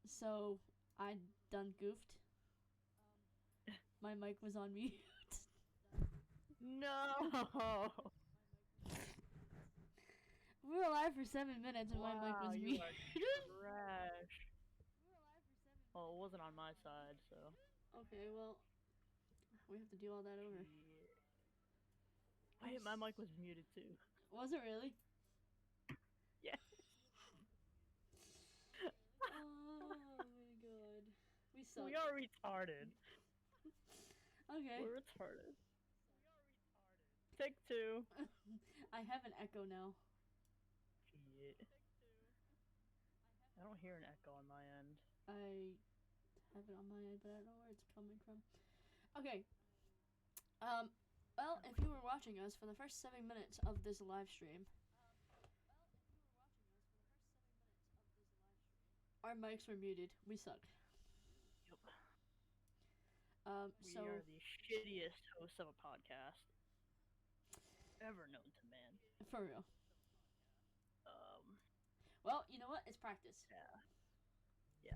So I done goofed. My mic was on mute. No! We were live for 7 minutes and my mic Wow, was you muted. are trash. Well, it wasn't on my side, so. Okay, well, we have to do all that over. Yeah. Wait, my mic was muted too. Was it really? Yeah. Oh my god. We suck. We are retarded. Okay. We're retarded. Take two. I have an echo now. Shit. I don't hear an echo on my end. I have it on my end, but I don't know where it's coming from. Okay. Well, if you were watching us for the first 7 minutes of this live stream, our mics were muted. We suck. Yep. So We are the shittiest hosts of a podcast ever known to man. for real. Um. Well, you know what? It's practice. Yeah.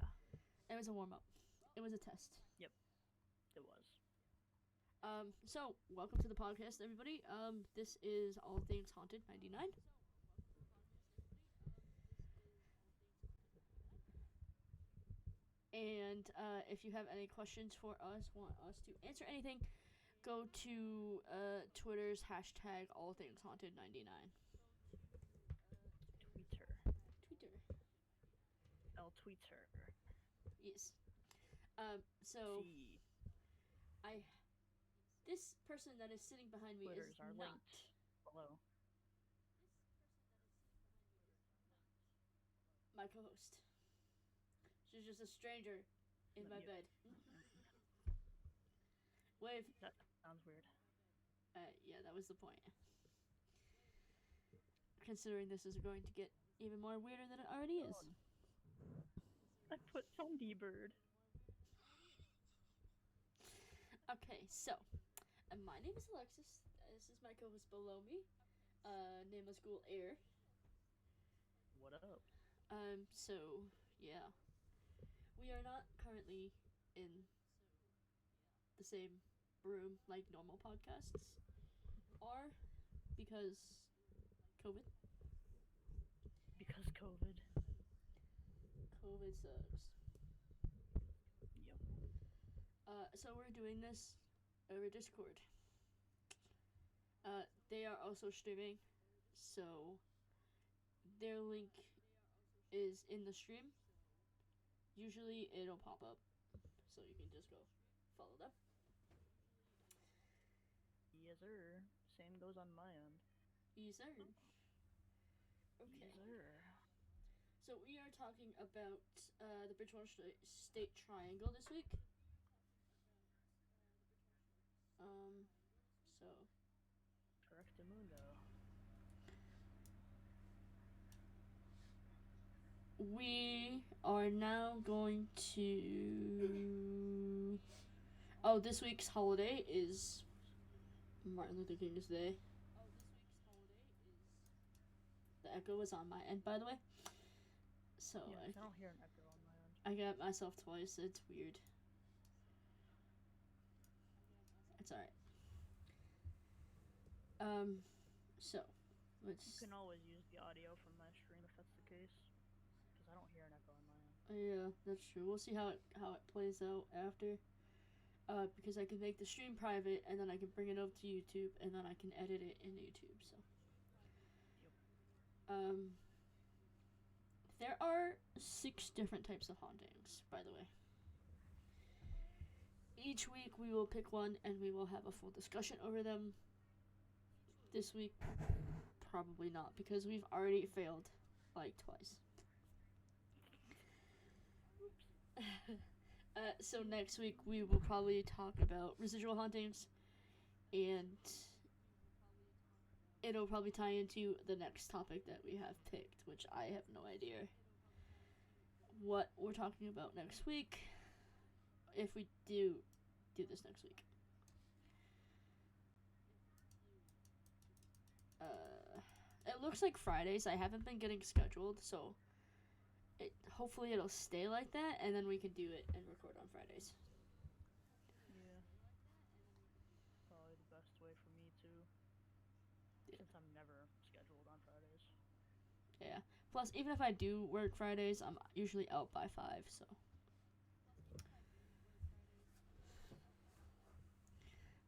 It was a warm up. It was a test. Yep. It was. So welcome to the podcast, everybody. This is All Things Haunted 99. And if you have any questions for us, want us to answer anything, go to Twitter's hashtag All Things Haunted 99. Tweeter. Twitter. El Tweeter. Yes. So T. this person that is sitting behind me Twitters is are not linked below. my co-host. She's just a stranger in my bed. Wave. That sounds weird. Yeah, that was the point. Considering this is going to get even more weirder than it already is. I put Thunderbird. Okay, so my name is Alexis. This is my co-host below me. Name of school Air. What up? So yeah, we are not currently in the same room like normal podcasts are because COVID. Because COVID. COVID sucks. Yep. So we're doing this over Discord. They are also streaming, so their link is in the stream. Usually it'll pop up, so you can just go follow them. Yes, sir. Same goes on my end. Yes, sir. Okay. Yes, sir. So we are talking about the Bridgewater State Triangle this week. So. Correctamundo. We are now going to. Oh, this week's holiday is Martin Luther King's Day. The echo is on my end, by the way. So yeah, I don't hear an echo on my end. I got myself twice. It's weird. It's alright. So let's. You can always use the audio from my stream if that's the case, because I don't hear an echo on my end. Yeah, that's true. We'll see how it plays out after. Because I can make the stream private, and then I can bring it up to YouTube, and then I can edit it in YouTube. So. Yep. There are 6 different types of hauntings, by the way. Each week we will pick one, and we will have a full discussion over them. This week, probably not, because we've already failed, like, twice. So next week we will probably talk about residual hauntings, and it'll probably tie into the next topic that we have picked, which I have no idea what we're talking about next week, if we do this next week. It looks like Fridays. I haven't been getting scheduled, so hopefully it'll stay like that, and then we can do it and record on Fridays. Yeah. Probably the best way for me too. Yeah. Since I'm never scheduled on Fridays. Yeah. Plus, even if I do work Fridays, I'm usually out by 5, so.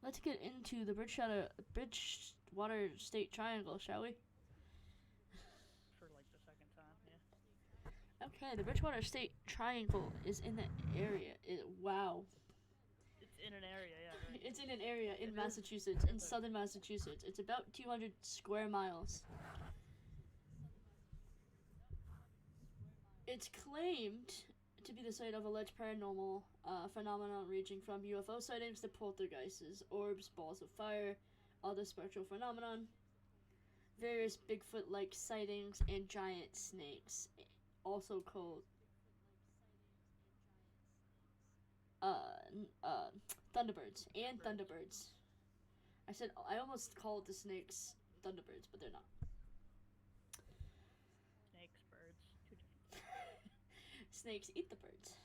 Let's get into the Bridgewater State Triangle, shall we? For like the second time, yeah. Okay, the Bridgewater State Triangle is in the area. Wow. It's in an area, yeah, right. It's in an area in It Massachusetts, in southern Massachusetts. It's about 200 square miles. It's claimed to be the site of alleged paranormal phenomenon ranging from UFO sightings to poltergeists, orbs, balls of fire, other spectral phenomenon, various Bigfoot-like sightings, and giant snakes, also called Thunderbirds and Thunderbirds. I almost called the snakes Thunderbirds, but they're not. Snakes, birds, two different. Snakes eat the birds,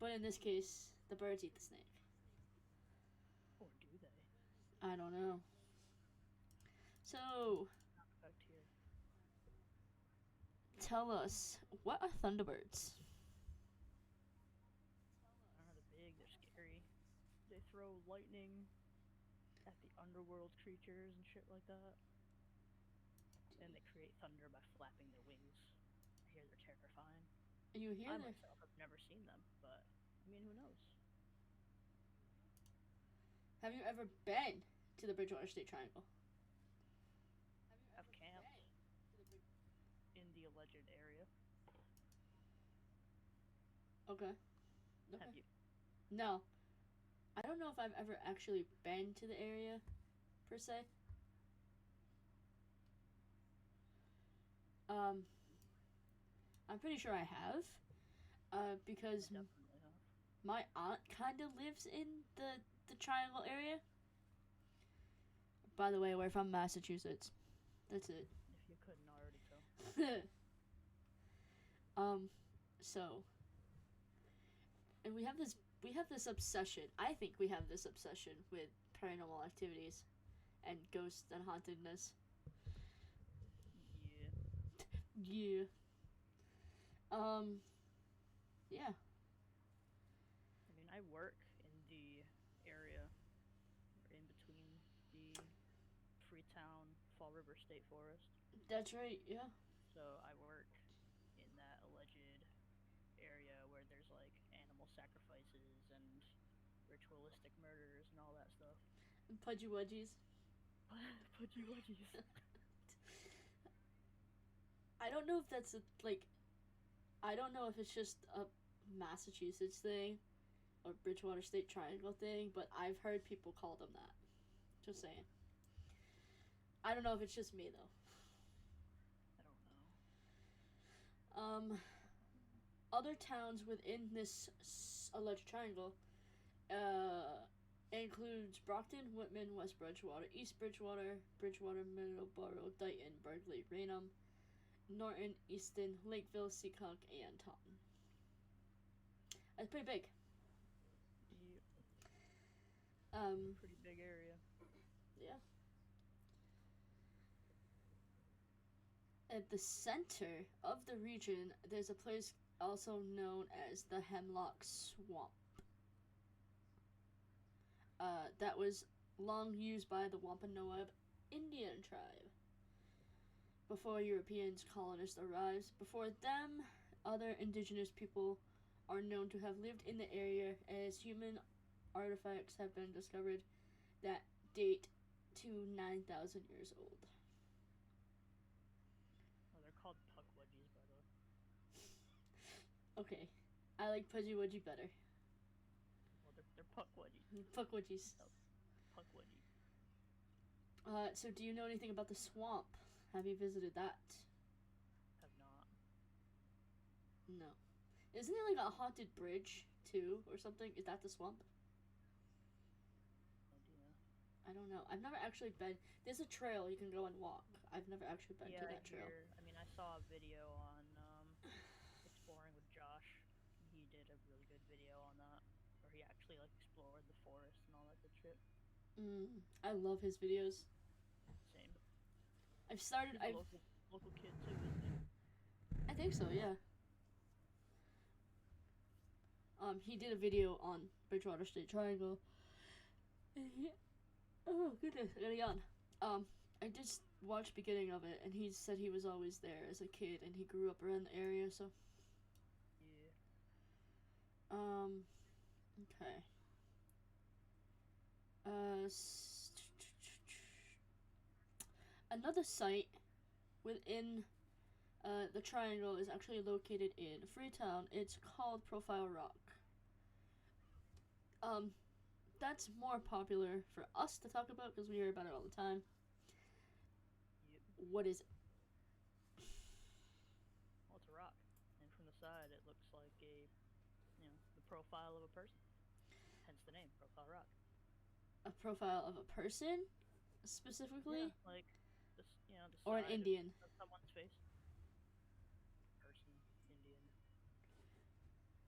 but in this case, the birds eat the snake. Or do they? I don't know. So, Back here. tell us, what are Thunderbirds? They're big, they're scary. They throw lightning at the underworld creatures and shit like that. And they create thunder by flapping their wings. I hear they're terrifying. You hear I that? myself have never seen them, but I mean, who knows? Have you ever been to the Bridgewater State Triangle? I've camped in the alleged area. Okay. Have you? No. I don't know if I've ever actually been to the area, per se. I'm pretty sure I have, because Definitely have. my aunt kind of lives in the Triangle area. By the way, we're from Massachusetts. That's it. If you couldn't already tell. So, and we have this obsession. I think we have this obsession with paranormal activities and ghosts and hauntedness. Yeah. Yeah. Yeah. I mean, I work in the area in between the Freetown Fall River State Forest. That's right, yeah. So I work in that alleged area where there's like animal sacrifices and ritualistic murders and all that stuff. Pudgy Wudgies. Pudgy Wudgies. I don't know if that's I don't know if it's just a Massachusetts thing or Bridgewater State Triangle thing, but I've heard people call them that. Just saying. I don't know if it's just me though. I don't know. Other towns within this alleged triangle includes Brockton, Whitman, West Bridgewater, East Bridgewater, Bridgewater, Middleborough, Dighton, Berkeley, Raynham, Norton, Easton, Lakeville, Seekonk, and Taunton. That's pretty big. Yeah. Pretty big area. Yeah. At the center of the region, there's a place also known as the Hemlock Swamp. That was long used by the Wampanoag Indian tribe before Europeans colonists arrived. Before them, other indigenous people are known to have lived in the area, as human artifacts have been discovered that date to 9,000 years old. Oh, they're called puckwudgies, by the way. Okay, I like Pudgy Wudgy better. Well, they're puckwudgies. Puckwudgies. Oh, puckwudgie. So do you know anything about the swamp? Have you visited that? Have not. No. Isn't it like a haunted bridge, too, or something? Is that the swamp? Idea. I don't know. I've never actually been. There's a trail you can go and walk. I've never actually been to that trail. I mean, I saw a video on I love his videos. Same. I've started. He's a local kid too, isn't he? I think so. Yeah. He did a video on Bridgewater State Triangle. Oh goodness, I gotta yawn. I just watched beginning of it, and he said he was always there as a kid, and he grew up around the area. So. Yeah. Okay. Uh. Another site within the triangle is actually located in Freetown. It's called Profile Rock. That's more popular for us to talk about because we hear about it all the time. Yep. What is it? Well, it's a rock, and from the side it looks like the profile of a person. Hence the name, Profile Rock. A profile of a person, specifically, Yeah, like this, the or an side Indian. of someone's face. Person, Indian.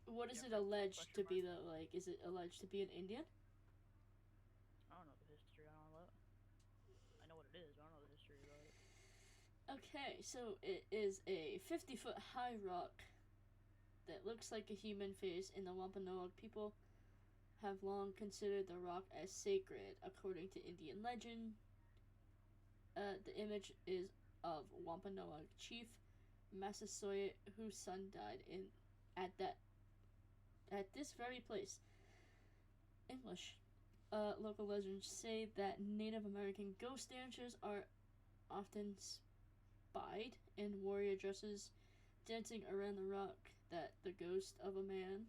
What is Yeah, it alleged question to be mark. though? Like, is it alleged to be an Indian? I don't know the history. I don't know that. I know what it is. But I don't know the history about it. Okay, so it is a 50-foot high rock that looks like a human face, and the Wampanoag people have long considered the rock as sacred, according to Indian legend. The image is of Wampanoag chief Massasoit, whose son died at that at this very place. English. Local legends say that Native American ghost dancers are often spied in warrior dresses, dancing around the rock. That the ghost of a man,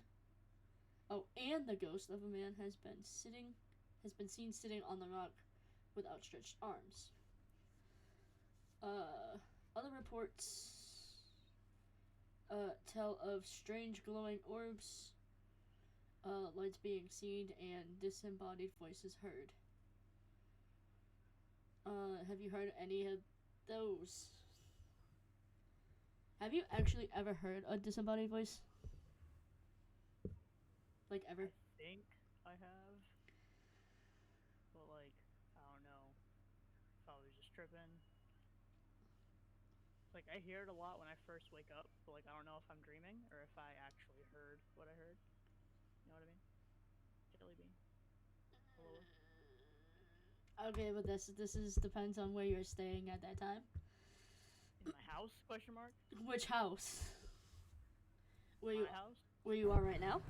and the ghost of a man has been seen sitting on the rock with outstretched arms. Other reports tell of strange glowing orbs, lights being seen, and disembodied voices heard. Have you heard any of those? Have you actually ever heard a disembodied voice? Like, ever? I think I have, but I don't know if I was just tripping. Like I hear it a lot when I first wake up, but I don't know if I'm dreaming or if I actually heard what I heard. You know what I mean? Jelly bean. Hello. Okay, but this is depends on where you're staying at that time. In my house? Question mark. Which house? Where My you house? where you are right now?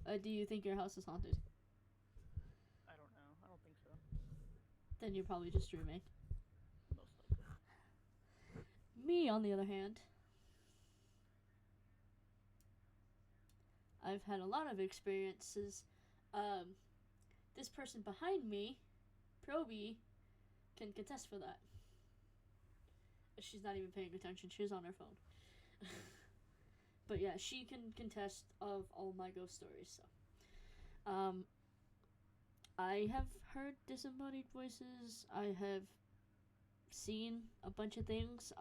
Yeah. Do you think your house is haunted? I don't know. I don't think so. Then you're probably just dreaming. Most likely. Me, on the other hand, I've had a lot of experiences. This person behind me, Proby, can contest for that. She's not even paying attention. She's on her phone. But yeah, she can contest of all my ghost stories. So, I have heard disembodied voices. I have seen a bunch of things.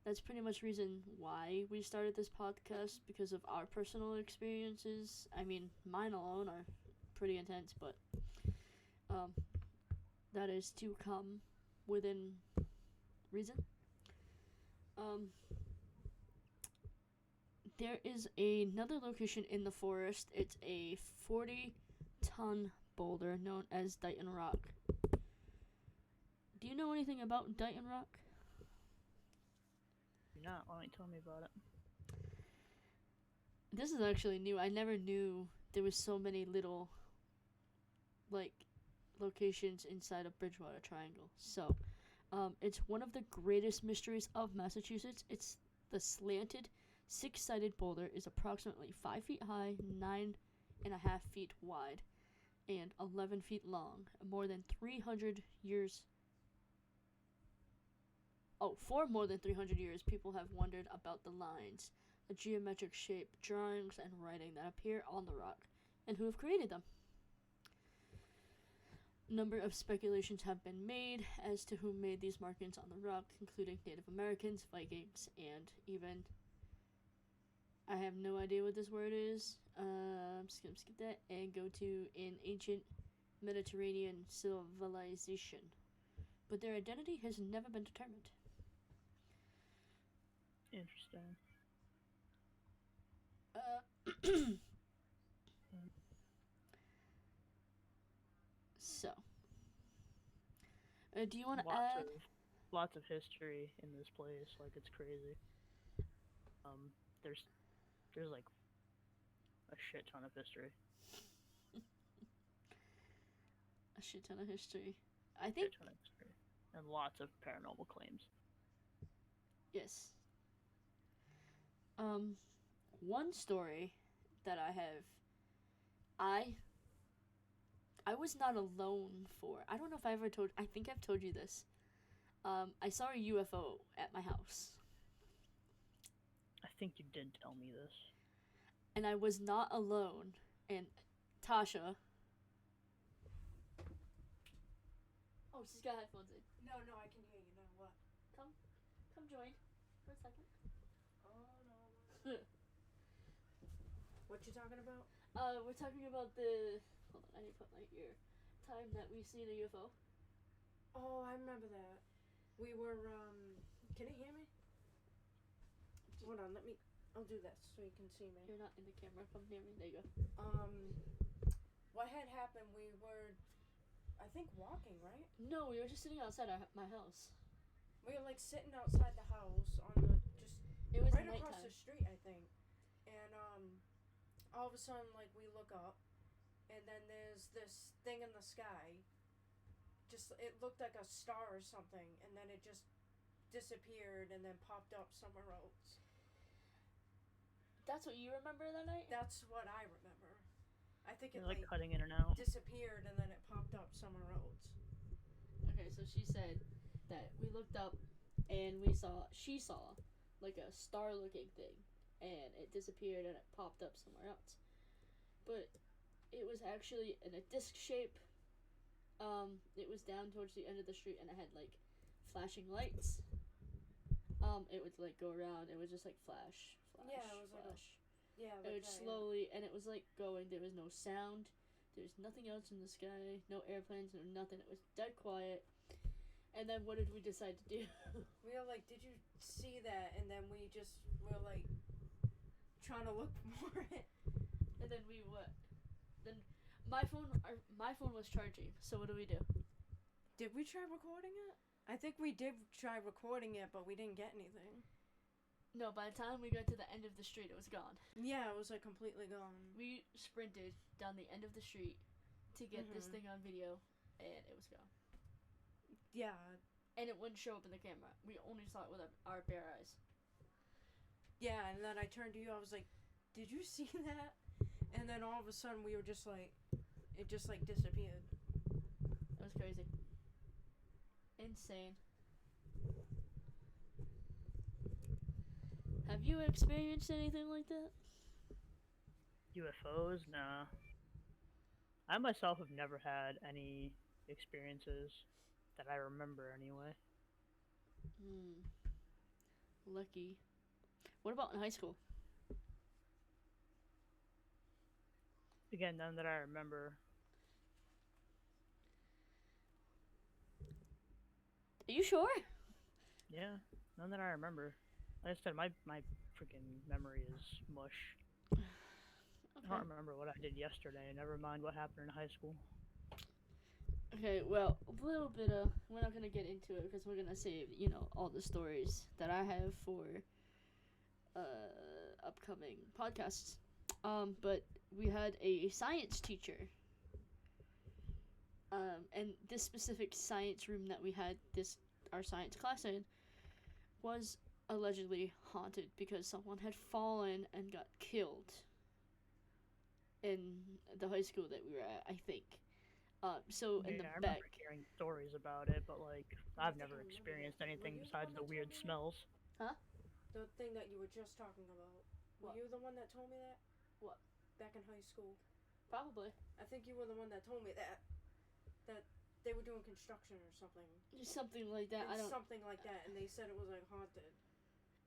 That's pretty much reason why we started this podcast, because of our personal experiences. I mean, mine alone are pretty intense, but that is to come within reason. There is another location in the forest. It's a 40-ton boulder known as Dighton Rock. Do you know anything about Dighton Rock? You're not. Why don't you tell me about it? This is actually new. I never knew there was so many little, locations inside of Bridgewater Triangle. So, it's one of the greatest mysteries of Massachusetts. It's the slanted, six-sided boulder is approximately 5 feet high, 9.5 feet wide, and 11 feet long. More than 300 years. For more than 300 years, people have wondered about the lines, the geometric shape, drawings, and writing that appear on the rock, and who have created them. Number of speculations have been made as to who made these markings on the rock, including Native Americans, Vikings, and even, I have no idea what this word is. I'm just gonna skip that and go to in ancient Mediterranean civilization, but their identity has never been determined. Interesting. So, do you want to add? Lots of history in this place. Like, it's crazy. Um, there's like a shit ton of history. A shit ton of history. I think. Shit ton of history. And lots of paranormal claims. Yes. One story that I have, I was not alone for. I don't know if I ever told. I think I've told you this. I saw a UFO at my house. I think you did tell me this. And I was not alone. And Tasha. Oh, she's got headphones in. No, I can hear you now. What? Come join for a second. Oh, no. What you talking about? We're talking about the. Hold on, I need to put my ear. Time that we seen a UFO. Oh, I remember that. We were, Can you hear me? Hold on, I'll do this so you can see me. You're not in the camera. Come near me. There you go. What had happened, we were, I think, walking, right? No, we were just sitting outside my house. We were, like, sitting outside the house on the, it was right nighttime. across the street, I think. And, all of a sudden, like, we look up, and then there's this thing in the sky. It looked like a star or something, and then it just disappeared and then popped up somewhere else. That's what you remember that night? That's what I remember. I think You're like cutting in and out. Disappeared and then it popped up somewhere else. Okay, so she said that we looked up and she saw like a star-looking thing, and it disappeared and it popped up somewhere else. But it was actually in a disc shape. It was down towards the end of the street, and it had like flashing lights. It would like go around. It was just like flash. Yeah, it was flash. Like it would slowly, and it was like going. There was no sound. There was nothing else in the sky. No airplanes. No nothing. It was dead quiet. And then what did we decide to do? We were like, "Did you see that?" And then we just were like trying to look for it. And then we what? Then my phone was charging. So what do we do? Did we try recording it? I think we did try recording it, but we didn't get anything. No, by the time we got to the end of the street, it was gone. Yeah, it was like completely gone. We sprinted down the end of the street to get this thing on video, and it was gone. Yeah. And it wouldn't show up in the camera. We only saw it with our bare eyes. Yeah, and then I turned to you, I was like, "Did you see that?" And then all of a sudden we were just like, it just like disappeared. It was crazy. Insane. Have you experienced anything like that? UFOs? Nah. I myself have never had any experiences that I remember anyway. Lucky. What about in high school? Again, none that I remember. Are you sure? Yeah, none that I remember. Like I said, my freaking memory is mush. Okay. I don't remember what I did yesterday. Never mind what happened in high school. Okay, well, a little bit of... We're not going to get into it because we're going to save, all the stories that I have for upcoming podcasts. But we had a science teacher. And this specific science room that we had our science class in was allegedly haunted because someone had fallen and got killed in the high school that we were at, I think. So in the I back... remember hearing stories about it, but like I've never experienced anything besides the weird smells. Huh? The thing that you were just talking about. What? Were you the one that told me that? What? Back in high school. Probably. I think you were the one that told me that they were doing construction or something. Just something like that. Something like that, and they said it was like haunted.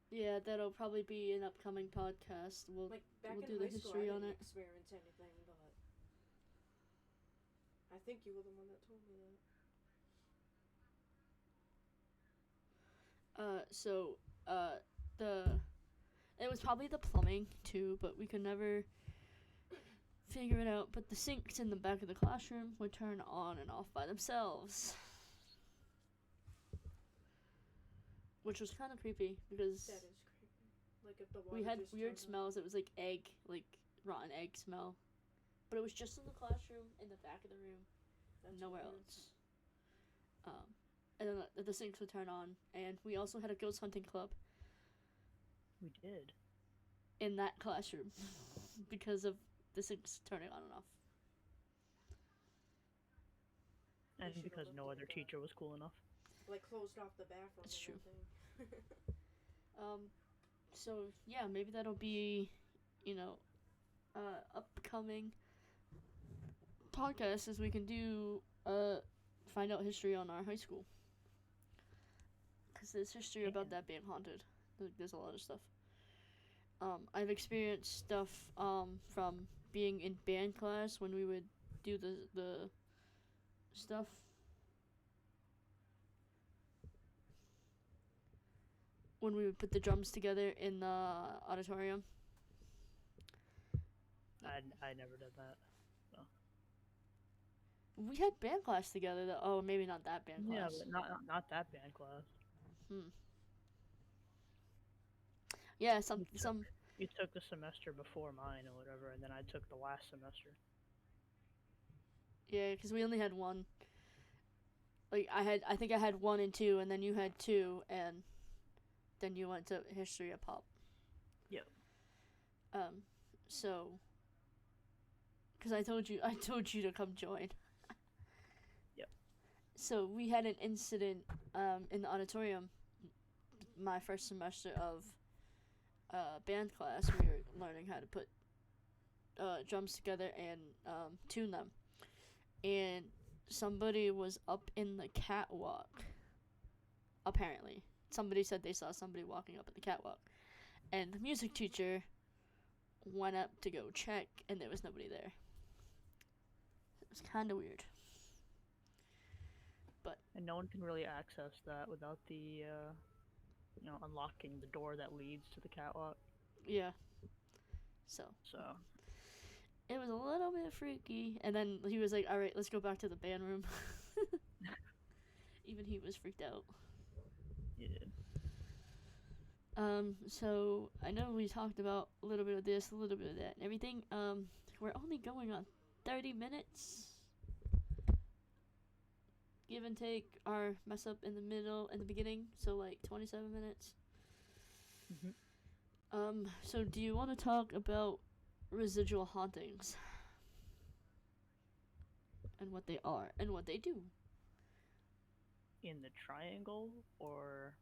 Yeah, that'll probably be an upcoming podcast. We'll Like back we'll in do the high school, history I on didn't it. experience anything, but I I think you were the one that told me that. So the it was probably the plumbing too, but we could never figure it out. But the sinks in the back of the classroom would turn on and off by themselves, which was kind of creepy because That is creepy. Like if the water we had just weird turns on. smells. It was like egg, like rotten egg smell, but it was just in the classroom in the back of the room, That's nowhere weird. else. And then the sinks would turn on, and we also had a ghost hunting club We did. in that classroom because of the sinks turning on and off. And should because have no looked other into that. teacher was cool enough. Like closed off the bathroom. That's and true. everything. So yeah, maybe that'll be, upcoming podcast as we can do find out history on our high school, because there's history about that being haunted. There's a lot of stuff. I've experienced stuff from being in band class when we would do the stuff. When we would put the drums together in the auditorium. I never did that. We had band class together though. Oh, maybe not that band Yeah, class. but not that band class. Yeah, You took the semester before mine or whatever, and then I took the last semester. Yeah, because we only had one. Like I think I had 1 and 2, and then you had 2, and then you went to history of pop. Yep. So, because I told you to come join. Yep. So we had an incident in the auditorium. My first semester of band class, we were learning how to put drums together and tune them, and somebody was up in the catwalk. Apparently, somebody said they saw somebody walking up in the catwalk, and the music teacher went up to go check, and there was nobody there. It was kind of weird. But And no one can really access that without the unlocking the door that leads to the catwalk. yeah, so it was a little bit freaky. And then he was like, "All right, let's go back to the band room." Even he was freaked out. Yeah. So I know we talked about a little bit of this, a little bit of that, and everything. We're only going on 30 minutes. Give and take our mess up in the beginning, so like 27 minutes. So do you want to talk about residual hauntings? And what they are, and what they do. In the triangle, or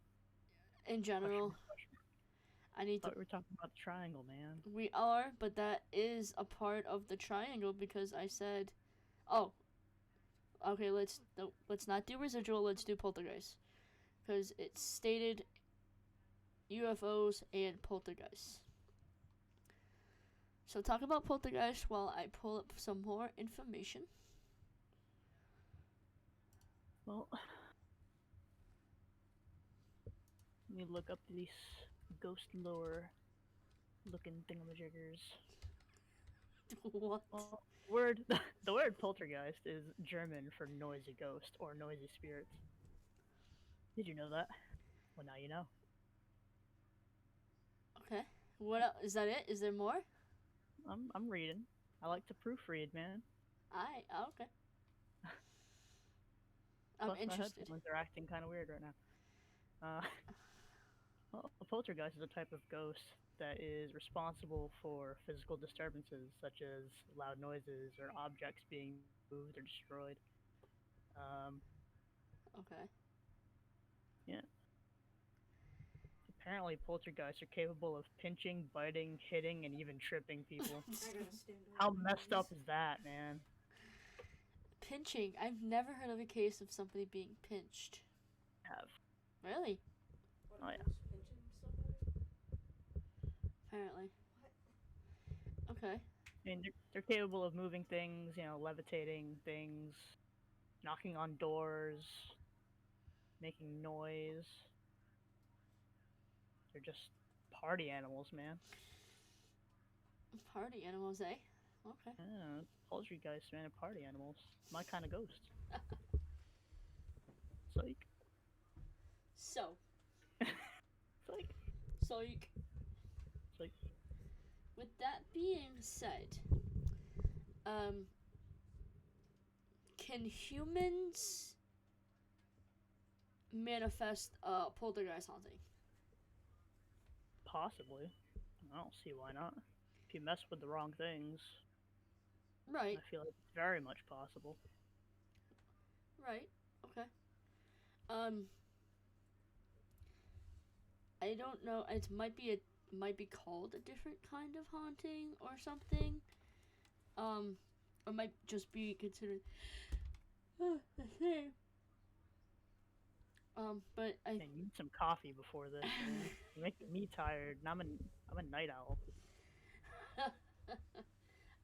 In general. I need to. We're talking about the triangle, man. We are, but that is a part of the triangle because I said, oh, okay, let's not do residual, let's do poltergeist. Because it's stated UFOs and poltergeist. So talk about poltergeist while I pull up some more information. Well, let me look up these ghost lore looking thingamajiggers. What? Well, the word poltergeist is German for noisy ghost or noisy spirits. Did you know that? Well, now you know. Okay. What else? Is that it? Is there more? I'm reading. I like to proofread, man. Okay. I'm Plus, interested. my headphones are acting kind of weird right now. Well, a poltergeist is a type of ghost that is responsible for physical disturbances such as loud noises or objects being moved or destroyed. Okay. Yeah. Apparently, poltergeists are capable of pinching, biting, hitting, and even tripping people. I gotta stand up. How messed up is that, man? Pinching. I've never heard of a case of somebody being pinched. Have. Really? What, Oh, I yeah. was pinching somebody? Apparently. What? Okay. I mean, they're capable of moving things, levitating things, knocking on doors, making noise. They're just party animals, man. Party animals, eh? Okay. Yeah, poltergeist, man, and party animals. My kind of ghost. Psych. So, Psych. Psych. Psych. With that being said, um, can humans manifest poltergeist haunting? Possibly. I don't see why not. If you mess with the wrong things, Right. I feel like it's very much possible. Right. Okay. Um, I don't know. It might be called a different kind of haunting or something. Or might just be considered the same. But I Man, you need some coffee before this, man. You're making me tired, and I'm a night owl.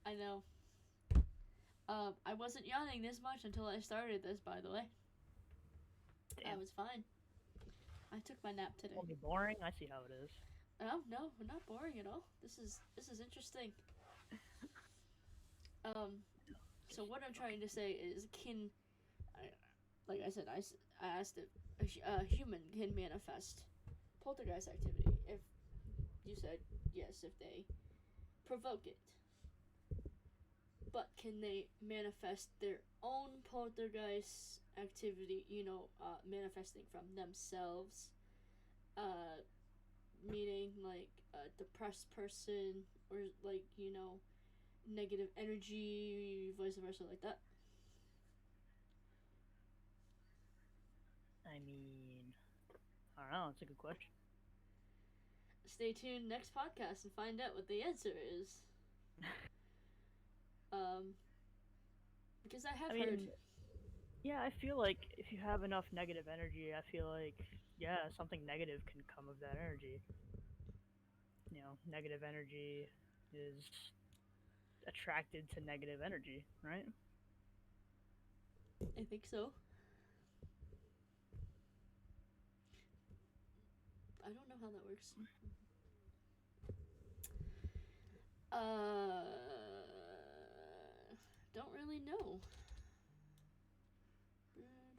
I know. I wasn't yawning this much until I started this. By the way, I Damn. was fine. I took my nap today. Only boring. I see how it is. Oh no, not boring at all. This is interesting. So what I'm trying to say is, like I said, I asked if a human can manifest poltergeist activity. If you said yes, if they provoke it, but can they manifest their own poltergeist activity? Manifesting from themselves, meaning like a depressed person or like negative energy, vice versa, like that. I mean, I don't know. It's a good question. Stay tuned next podcast and find out what the answer is. Because I have heard. Yeah, I feel like if you have enough negative energy, I feel like, yeah, something negative can come of that energy. Negative energy is attracted to negative energy, right? I think so. I don't know how that works. Don't really know.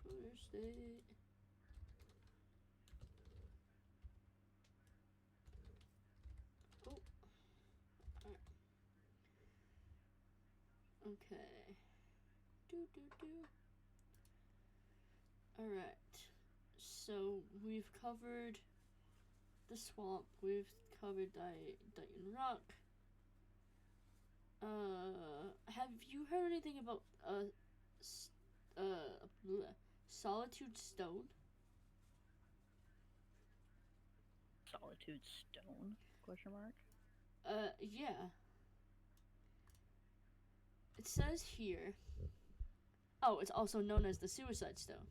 Bridgewater State. Oh. Alright. Okay. Alright. So we've covered the swamp. We've covered Dighton Rock. Have you heard anything about Solitude Stone? Solitude Stone? Question mark. Yeah. It says here. Oh, it's also known as the Suicide Stone.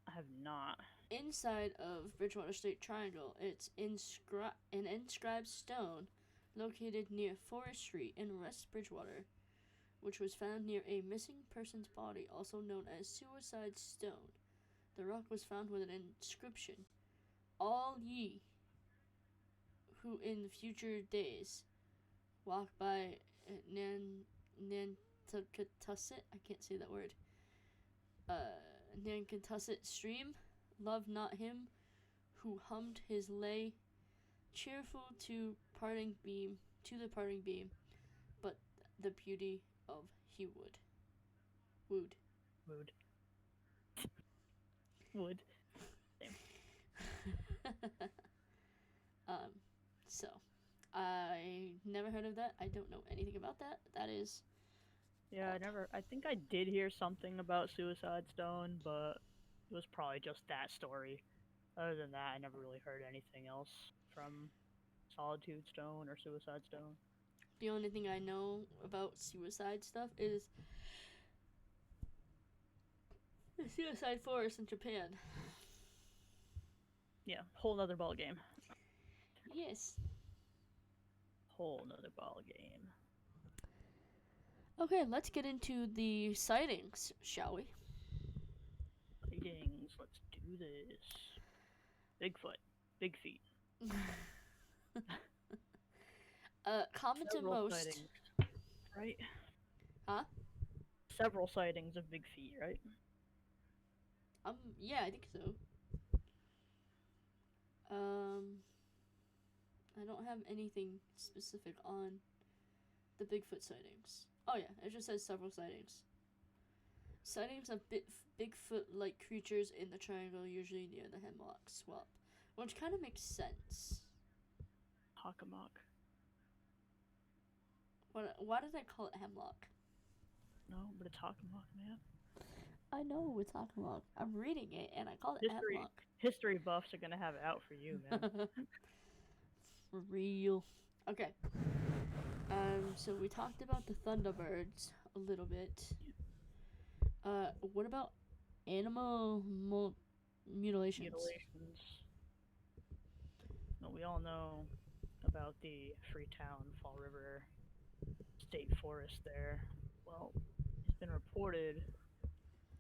I have not. Inside of Bridgewater State Triangle, it's an inscribed stone located near Forest Street in West Bridgewater, which was found near a missing person's body, also known as Suicide Stone. The rock was found with an inscription: "All ye who in future days walk by Nantucket, I can't say that word, Nantucket stream, love not him who hummed his lay, cheerful to the parting beam, but the beauty of he would." Wood. Wood. So I never heard of that. I don't know anything about that. That is. Yeah, I think I did hear something about Suicide Stone, but it was probably just that story. Other than that, I never really heard anything else from Solitude Stone or Suicide Stone. The only thing I know about suicide stuff is the suicide forest in Japan. Yeah, whole nother ball game. Yes. Whole nother ball game. Okay, let's get into the sightings, shall we? Sightings. Let's do this. Bigfoot. Big feet. Common to Several most. sightings, right? Huh? Several sightings of big feet, right? Yeah, I think so. I don't have anything specific on the Bigfoot sightings. Oh yeah, it just says several sightings. Sightings of Bigfoot-like creatures in the triangle, usually near the hemlock swamp, which kind of makes sense. Hockamock. Why did I call it hemlock? No, but it's Hockamock, man. I know it's hemlock. I'm reading it and I call it hemlock. History buffs are gonna have it out for you, man. For real. Okay. So we talked about the Thunderbirds a little bit. What about animal mutilations? Well, we all know about the Freetown Fall River State Forest there. Well, it's been reported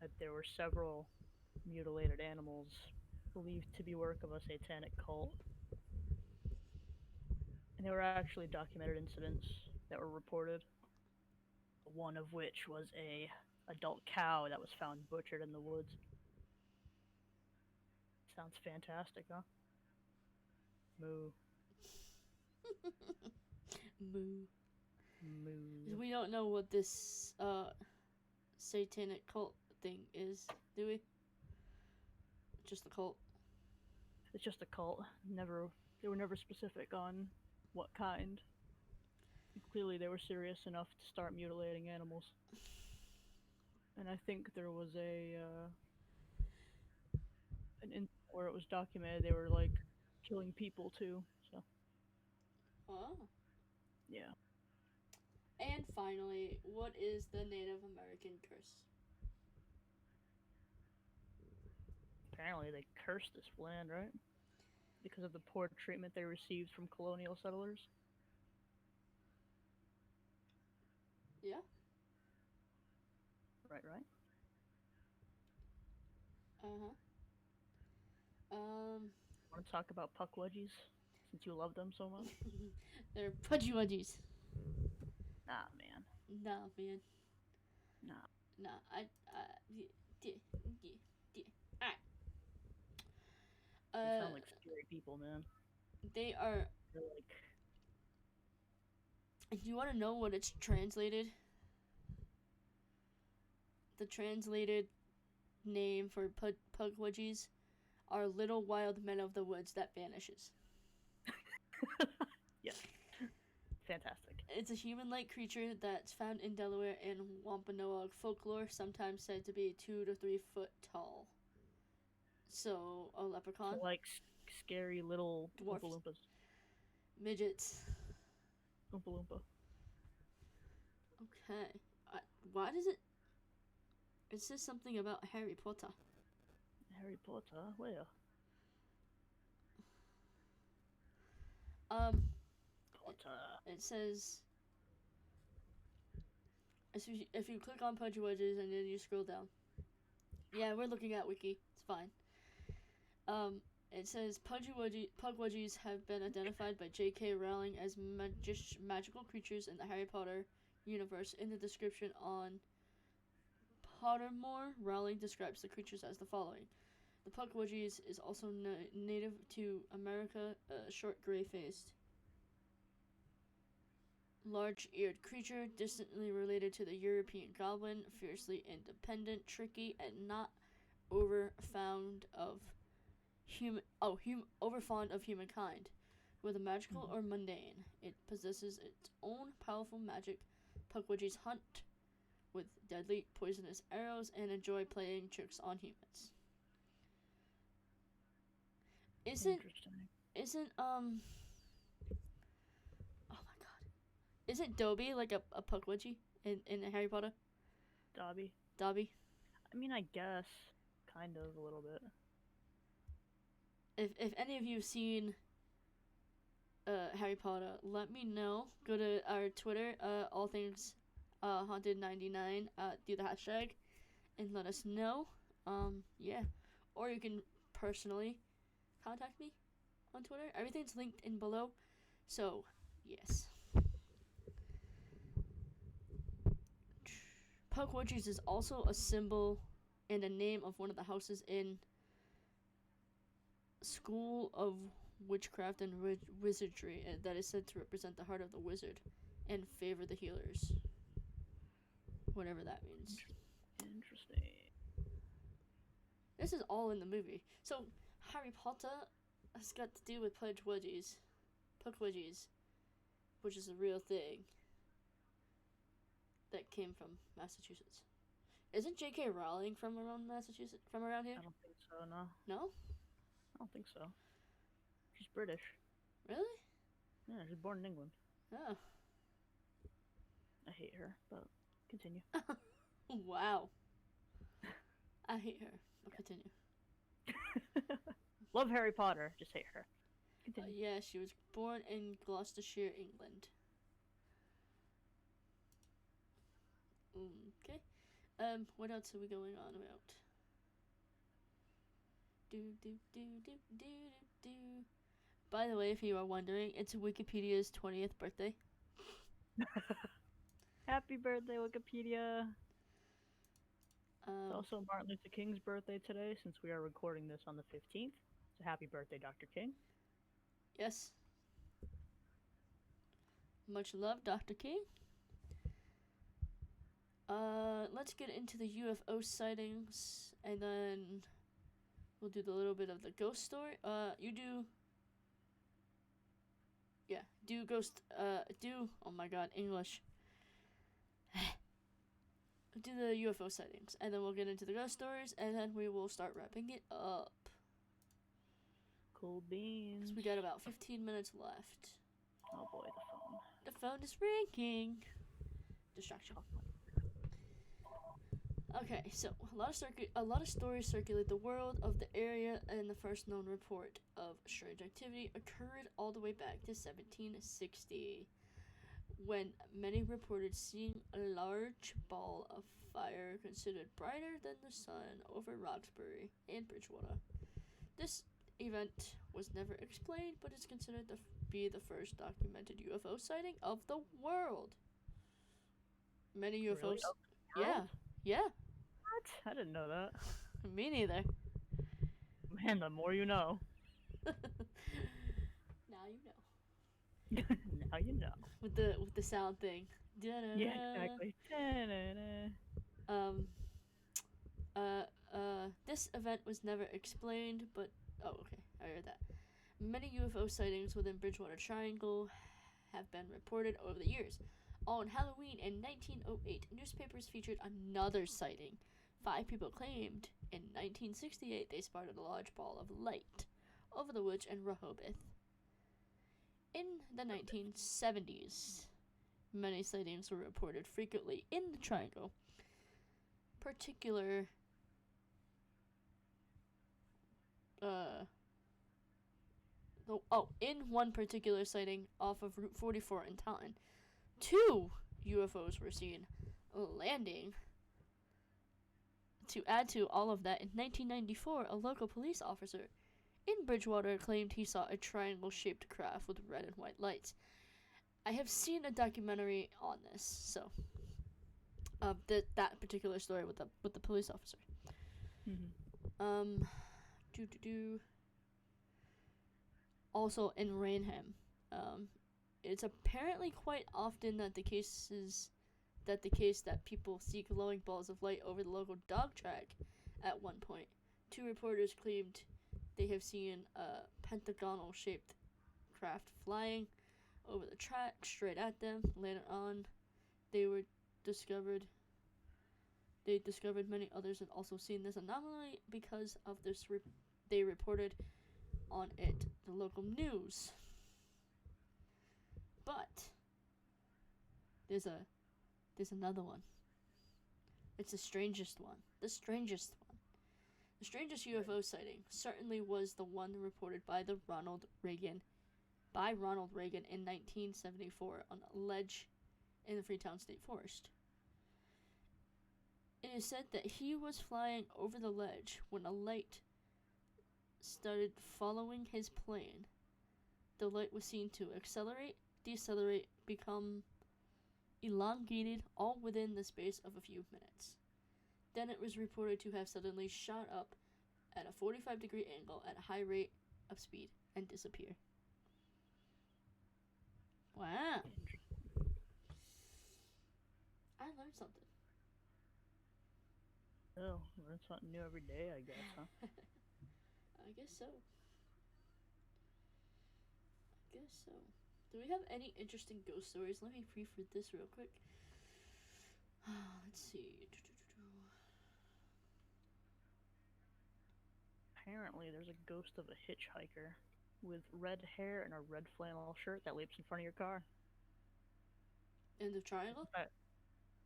that there were several mutilated animals believed to be work of a satanic cult. And there were actually documented incidents that were reported. One of which was a adult cow that was found butchered in the woods. Sounds fantastic, huh? Moo. Moo. Moo. We don't know what this satanic cult thing is, do we? Just a cult. It's just a cult. They were never specific on what kind. Clearly, they were serious enough to start mutilating animals. And I think there was an incident where it was documented they were like killing people too. So. Oh. Yeah. And finally, what is the Native American curse? Apparently, they cursed this land, right? Because of the poor treatment they received from colonial settlers. Yeah. Right. Want to talk about puckwudgies since you love them so much? They're pudgy-wudgies. Nah, man. Nah, man. Nah. Alright. They sound like scary people, man. They are. They're like. Do you want to know what it's translated? The translated name for pugwudgies are little wild men of the woods that vanishes. Yes. Fantastic. It's a human-like creature that's found in Delaware and Wampanoag folklore, sometimes said to be 2 to 3 foot tall. So, a leprechaun. So, like scary little Dwarfs. Oompa Loompas. Midgets. Oompa Loompa. Okay. Why does it... It says something about Harry Potter. Harry Potter? Where? Potter. It says... If you click on Pudgewudges and then you scroll down. Yeah, we're looking at Wiki. It's fine. It says Pugwudgies have been identified by J.K. Rowling as magical creatures in the Harry Potter universe. In the description on Pottermore, Rowling describes the creatures as the following. The Pugwudgies is also native to America, short gray-faced, large-eared creature, distantly related to the European goblin, fiercely independent, tricky, and not overfond of humankind. Whether magical or mundane, it possesses its own powerful magic. Pugwudgies hunt with deadly poisonous arrows and enjoy playing tricks on humans. Isn't oh my god. Isn't Dobby like a Pugwudgie in Harry Potter? Dobby. Dobby? I mean, I guess. Kind of, a little bit. If any of you have seen Harry Potter, let me know. Go to our Twitter, all things haunted99. Do the hashtag and let us know. Yeah, or you can personally contact me on Twitter. Everything's linked in below. So yes. Puckwudgies is also a symbol and a name of one of the houses in School of Witchcraft and Wizardry that is said to represent the heart of the wizard and favor the healers. Whatever that means. Interesting. This is all in the movie. So, Harry Potter has got to do with Puckwudgies, which is a real thing that came from Massachusetts. Isn't J.K. Rowling from around Massachusetts? From around here? I don't think so, no. No? I don't think so. She's British. Really? Yeah, she's born in England. Oh. I hate her, but continue. Wow. I hate her. I'll continue. Love Harry Potter, just hate her. Continue. Yeah, she was born in Gloucestershire, England. Okay. What else are we going on about? By the way, if you are wondering, it's Wikipedia's 20th birthday. Happy birthday, Wikipedia. It's Um, also Martin Luther King's birthday today, since we are recording this on the 15th. So happy birthday, Dr. King. yes. Much love, Dr. King. Let's get into the UFO sightings, and then we'll do the little bit of the ghost story. You do. Yeah, do ghost. Oh my God, English. Do the UFO sightings, and then we'll get into the ghost stories, and then we will start wrapping it up. Cool beans. 'Cause we got about 15 minutes left. Oh boy, the phone. The phone is ringing. Distraction. Okay, so a lot of stories circulate the world of the area, and the first known report of strange activity occurred all the way back to 1760, when many reported seeing a large ball of fire considered brighter than the sun over Roxbury and Bridgewater. This event was never explained, but is considered to be the first documented UFO sighting of the world. Many UFOs. Really? Yeah. Yeah. What? I didn't know that. Me neither. Man, the more you know. Now you know. Now you know. With the sound thing. Da-da-da. Yeah, exactly. This event was never explained, but okay, I heard that. Many UFO sightings within Bridgewater Triangle have been reported over the years. On Halloween in 1908, newspapers featured another sighting. 5 people claimed in 1968 they spotted a large ball of light over the woods in Rehoboth. In the 1970s, many sightings were reported frequently in the Triangle. In one particular sighting off of Route 44 in Taunton, 2 UFOs were seen landing. To add to all of that, in 1994, a local police officer in Bridgewater claimed he saw a triangle-shaped craft with red and white lights. I have seen a documentary on this, so that particular story with the police officer. Mm-hmm. Also in Raynham, it's apparently quite often that the case that people see glowing balls of light over the local dog track. At one point, 2 reporters claimed they have seen a pentagonal-shaped craft flying over the track straight at them. Later on, they discovered many others had also seen this anomaly because of this. They reported on it the local news. But there's another one. It's the strangest one. The strangest UFO sighting certainly was the one reported by the Ronald Reagan by Ronald Reagan in 1974 on a ledge in the Freetown State Forest. It is said that he was flying over the ledge when a light started following his plane. The light was seen to accelerate, decelerate, become elongated, all within the space of a few minutes. Then it was reported to have suddenly shot up at a 45-degree angle at a high rate of speed and disappear. Wow. I learned something. Oh, learn something new every day, I guess, huh? I guess so. Do we have any interesting ghost stories? Let me pre-read this real quick. Let's see. Apparently, there's a ghost of a hitchhiker with red hair and a red flannel shirt that leaps in front of your car. In the triangle?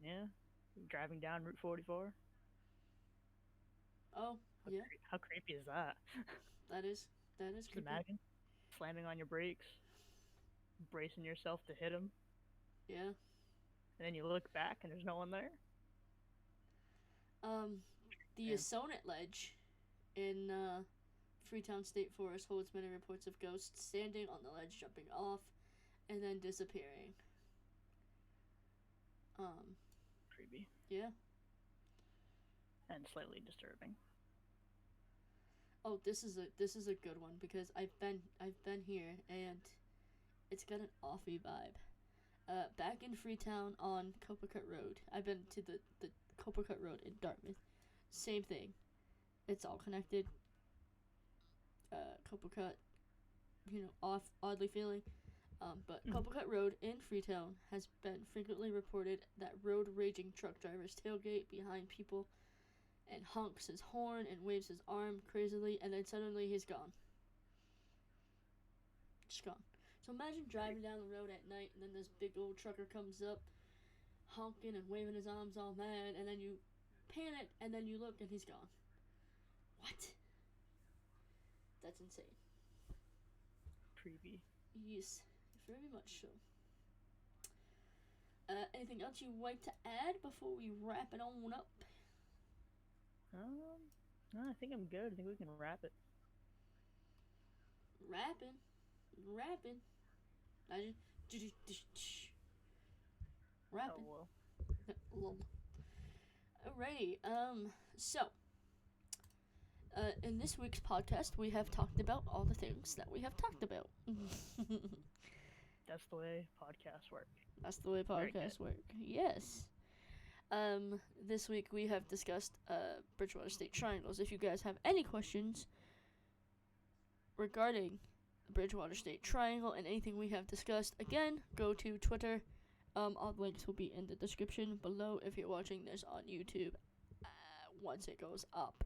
Yeah. Driving down Route 44. Oh, yeah. How creepy is that? That is Just creepy. imagine slamming on your brakes, bracing yourself to hit him, Yeah. and then you look back and there's no one there. The Yeah. Yosemite Ledge in Freetown State Forest holds many reports of ghosts standing on the ledge, jumping off, and then disappearing. Creepy. Yeah. And slightly disturbing. Oh, this is a good one because I've been here and it's got an offy vibe. Back in Freetown on Copacabana Road. I've been to the Copacabana Road in Dartmouth. Same thing. It's all connected. Copacabana, oddly feeling. But Copacabana Road in Freetown has been frequently reported that road raging truck drivers tailgate behind people and honks his horn and waves his arm crazily, and then suddenly he's gone. Just gone. So imagine driving down the road at night, and then this big old trucker comes up, honking and waving his arms all mad, and then you panic, and then you look, and he's gone. What? That's insane. Creepy. Yes, very much so. Anything else you'd like to add before we wrap it on up? No, I think I'm good. I think we can wrap it. Rapping. Imagine. Rapping. Oh, well. Alrighty. So. In this week's podcast, we have talked about all the things that we have talked about. That's the way podcasts work. That's the way podcasts work. Yes. This week we have discussed Bridgewater State Triangles. If you guys have any questions regarding the Bridgewater State Triangle and anything we have discussed, again, go to Twitter. All the links will be in the description below if you're watching this on YouTube once it goes up.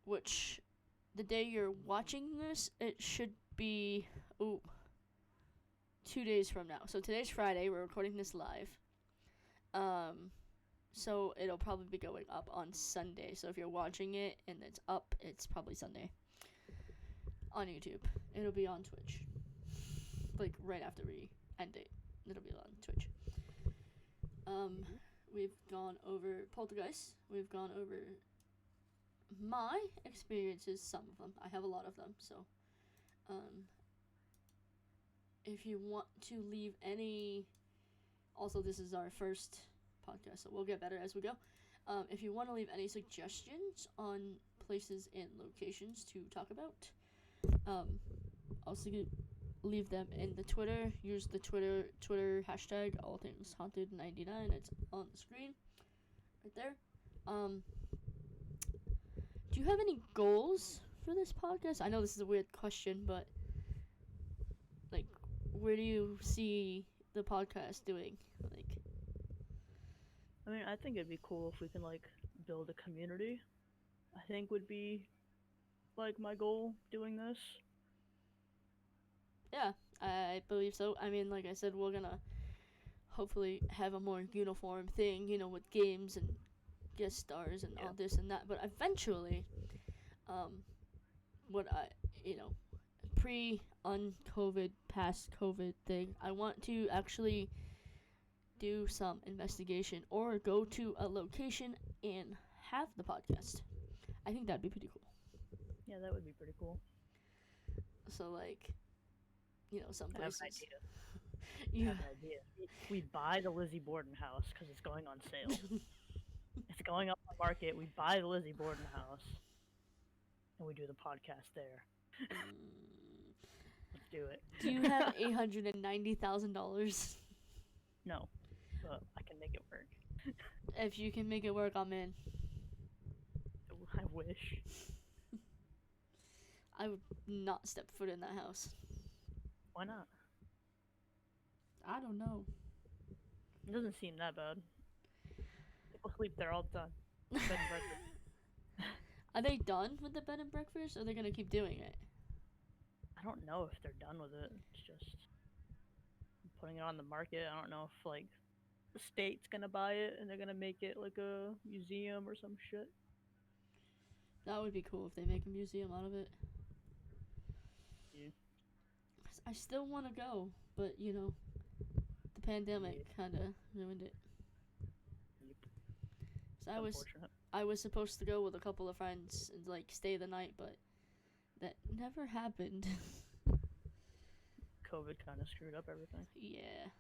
Which, the day you're watching this, it should be 2 days from now. So today's Friday. We're recording this live. So it'll probably be going up on Sunday. So if you're watching it and it's up, it's probably Sunday. On YouTube. It'll be on Twitch. Like right after we end it. It'll be on Twitch. We've gone over Poltergeist. We've gone over my experiences, some of them. I have a lot of them, so if you want to leave any, also this is our first podcast, so we'll get better as we go. If you want to leave any suggestions on places and locations to talk about, also leave them in the Twitter. Use the Twitter hashtag allthingshaunted99. It's on the screen right there. Do you have any goals for this podcast? I know this is a weird question, but like, where do you see the podcast doing? Like, I mean, I think it'd be cool if we can like build a community. I think would be like my goal doing this. Yeah, I believe so. I mean, like I said, we're gonna hopefully have a more uniform thing, with games and guest stars and all this and that, but eventually what I pre-un-COVID, past-COVID thing. I want to actually do some investigation or go to a location and have the podcast. I think that'd be pretty cool. Yeah, that would be pretty cool. So, like, some I have places. an idea. Yeah. I have an idea. We buy the Lizzie Borden house because it's going on sale. It's going up on the market. We buy the Lizzie Borden house, and we do the podcast there. Let's do it. Do you have $890,000? No, but I can make it work. If you can make it work, I'm in. I wish. I would not step foot in that house. Why not? I don't know. It doesn't seem that bad. People sleep there all the time. Bed and breakfast. Are they done with the bed and breakfast, or are they gonna keep doing it? I don't know if they're done with it. It's just putting it on the market. I don't know if like the state's gonna buy it and they're gonna make it like a museum or some shit. That would be cool if they make a museum out of it. Yeah. I still want to go, but the pandemic kind of ruined it. Yep. So I was supposed to go with a couple of friends and like stay the night, but that never happened. COVID kind of screwed up everything. Yeah.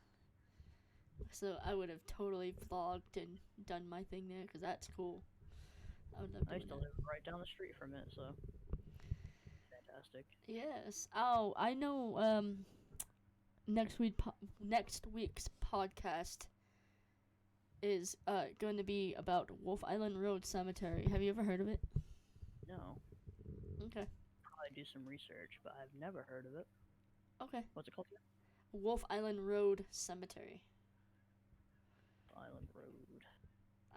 So I would have totally vlogged and done my thing there, because that's cool. I would love I doing used to that. live right down the street from it, so fantastic. Yes. Oh, I know. Next week's podcast is going to be about Wolf Island Road Cemetery. Have you ever heard of it? No. Okay. Probably do some research, but I've never heard of it. Okay. What's it called again? Wolf Island Road Cemetery. Island Road.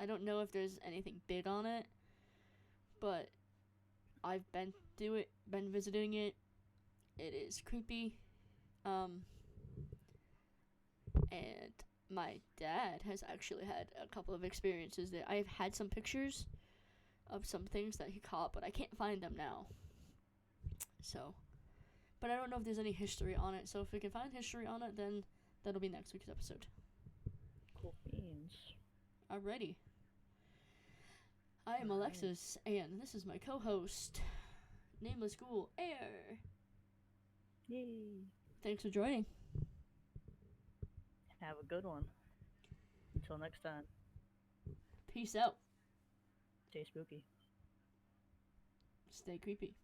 I don't know if there's anything big on it, but I've been visiting it. It is creepy. And my dad has actually had a couple of experiences there. I've had some pictures of some things that he caught, but I can't find them now. So, but I don't know if there's any history on it. So if we can find history on it, then that'll be next week's episode. Cool beans. Alrighty. I am Alexis, and this is my co-host, Nameless Ghoul Air. Yay. Thanks for joining. Have a good one. Until next time. Peace out. Stay spooky. Stay creepy.